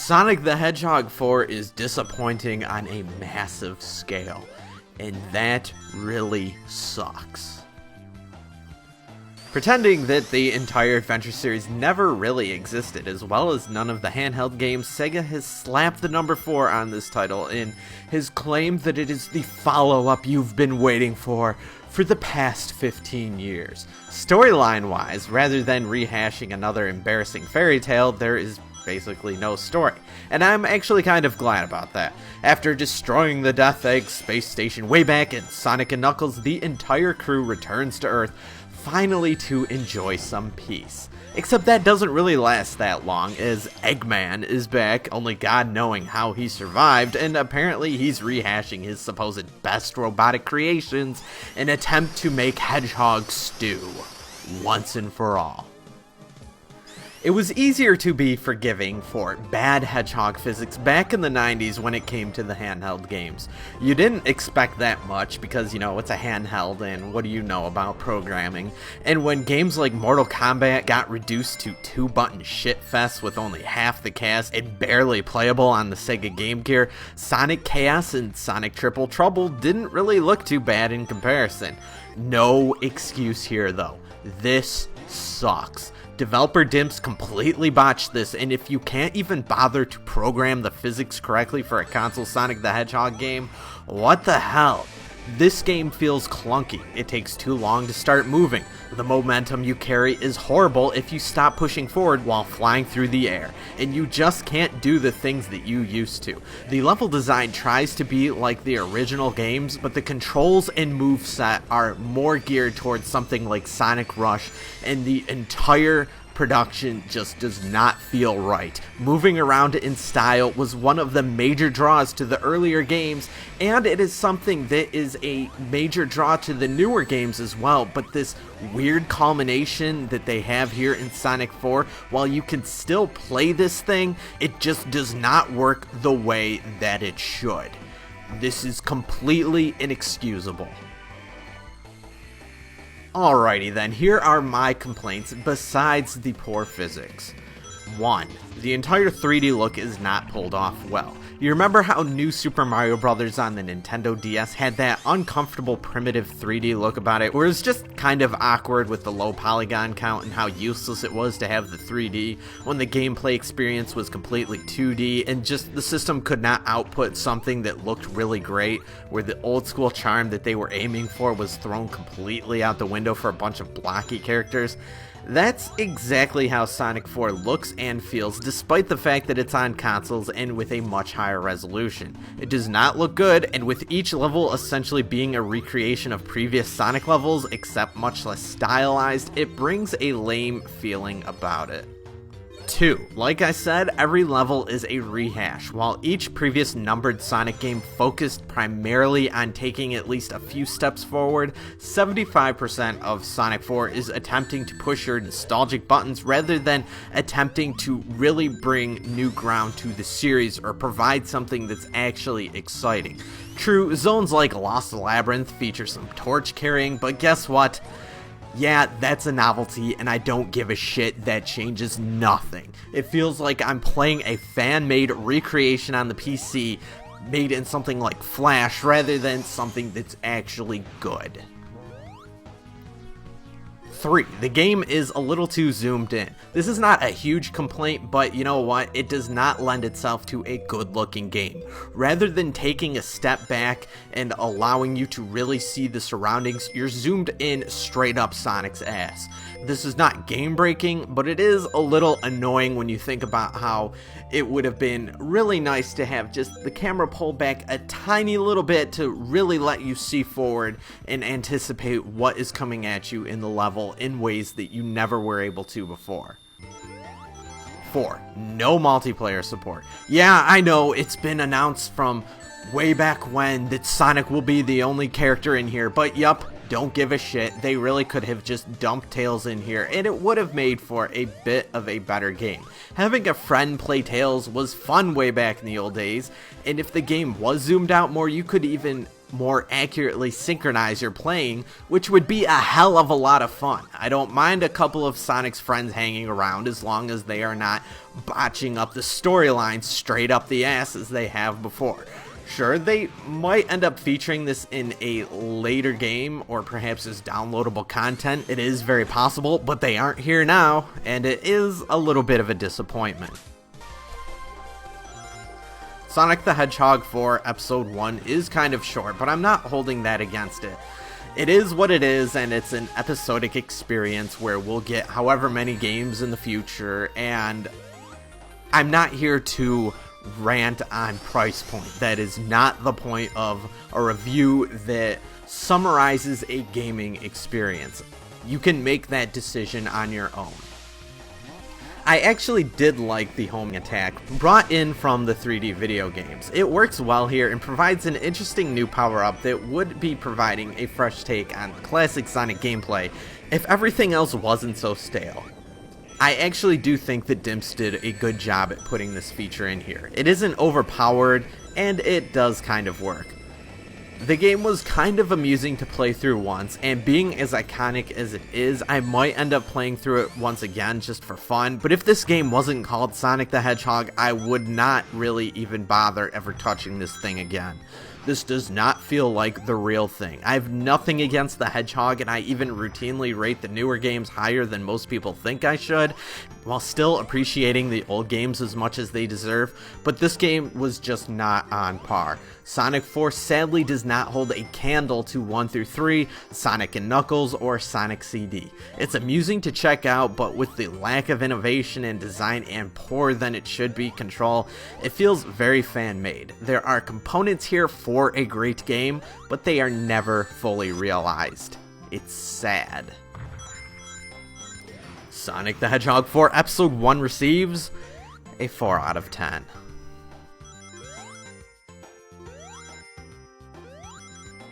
Sonic the Hedgehog 4 is disappointing on a massive scale, and that really sucks. Pretending that the entire adventure series never really existed, as well as none of the handheld games, Sega has slapped the number 4 on this title and has claimed that it is the follow-up you've been waiting for the past 15 years. Storyline-wise, rather than rehashing another embarrassing fairy tale, there is basically no story, and I'm actually kind of glad about that. After destroying the Death Egg space station way back in Sonic & Knuckles, the entire crew returns to Earth, finally to enjoy some peace. Except that doesn't really last that long, as Eggman is back, only God knowing how he survived, and apparently he's rehashing his supposed best robotic creations in an attempt to make Hedgehog stew, once and for all. It was easier to be forgiving for bad Hedgehog physics back in the 90s when it came to the handheld games. You didn't expect that much because, you know, it's a handheld and what do you know about programming? And when games like Mortal Kombat got reduced to 2-button shitfests with only half the cast and barely playable on the Sega Game Gear, Sonic Chaos and Sonic Triple Trouble didn't really look too bad in comparison. No excuse here though. This sucks. Developer Dimps completely botched this, and if you can't even bother to program the physics correctly for a console Sonic the Hedgehog game, what the hell? This game feels clunky, it takes too long to start moving, the momentum you carry is horrible if you stop pushing forward while flying through the air, and you just can't do the things that you used to. The level design tries to be like the original games, but the controls and moveset are more geared towards something like Sonic Rush, and the entire production just does not feel right. Moving around in style was one of the major draws to the earlier games, and it is something that is a major draw to the newer games as well, but this weird culmination that they have here in Sonic 4, while you can still play this thing, it just does not work the way that it should. This is completely inexcusable. Alrighty then, here are my complaints besides the poor physics. 1. The entire 3D look is not pulled off well. You remember how New Super Mario Bros. On the Nintendo DS had that uncomfortable primitive 3D look about it, where it was just kind of awkward with the low polygon count and how useless it was to have the 3D when the gameplay experience was completely 2D and just the system could not output something that looked really great, where the old school charm that they were aiming for was thrown completely out the window for a bunch of blocky characters. That's exactly how Sonic 4 looks and feels, despite the fact that it's on consoles and with a much higher resolution. It does not look good, and with each level essentially being a recreation of previous Sonic levels, except much less stylized, it brings a lame feeling about it. 2. Like I said, every level is a rehash. While each previous numbered Sonic game focused primarily on taking at least a few steps forward, 75% of Sonic 4 is attempting to push your nostalgic buttons rather than attempting to really bring new ground to the series or provide something that's actually exciting. True, zones like Lost Labyrinth feature some torch carrying, but guess what? Yeah, that's a novelty, and I don't give a shit. That changes nothing. It feels like I'm playing a fan-made recreation on the PC made in something like Flash rather than something that's actually good. 3. The game is a little too zoomed in. This is not a huge complaint, but you know what? It does not lend itself to a good-looking game. Rather than taking a step back and allowing you to really see the surroundings, you're zoomed in straight up Sonic's ass. This is not game-breaking, but it is a little annoying when you think about how it would have been really nice to have just the camera pull back a tiny little bit to really let you see forward and anticipate what is coming at you in the level in ways that you never were able to before. 4. No multiplayer support. Yeah, I know, it's been announced from way back when that Sonic will be the only character in here, but yup, don't give a shit. They really could have just dumped Tails in here, and it would have made for a bit of a better game. Having a friend play Tails was fun way back in the old days, and if the game was zoomed out more, you could even more accurately synchronize your playing, which would be a hell of a lot of fun. I don't mind a couple of Sonic's friends hanging around as long as they are not botching up the storyline straight up the ass as they have before. Sure, they might end up featuring this in a later game or perhaps as downloadable content. It is very possible, but they aren't here now, and it is a little bit of a disappointment. Sonic the Hedgehog 4 Episode 1 is kind of short, but I'm not holding that against it. It is what it is, and it's an episodic experience where we'll get however many games in the future, and I'm not here to rant on price point. That is not the point of a review that summarizes a gaming experience. You can make that decision on your own. I actually did like the homing attack brought in from the 3D video games. It works well here and provides an interesting new power-up that would be providing a fresh take on classic Sonic gameplay if everything else wasn't so stale. I actually do think that Dimps did a good job at putting this feature in here. It isn't overpowered, and it does kind of work. The game was kind of amusing to play through once, and being as iconic as it is, I might end up playing through it once again just for fun, but if this game wasn't called Sonic the Hedgehog, I would not really even bother ever touching this thing again. This does not feel like the real thing. I have nothing against the Hedgehog, and I even routinely rate the newer games higher than most people think I should, while still appreciating the old games as much as they deserve, but this game was just not on par. Sonic 4 sadly does not hold a candle to 1 through 3, Sonic and Knuckles, or Sonic CD. It's amusing to check out, but with the lack of innovation and design and poor than it should be control, it feels very fan-made. There are components here for a great game, but they are never fully realized. It's sad. Sonic the Hedgehog 4 Episode 1 receives a 4 out of 10.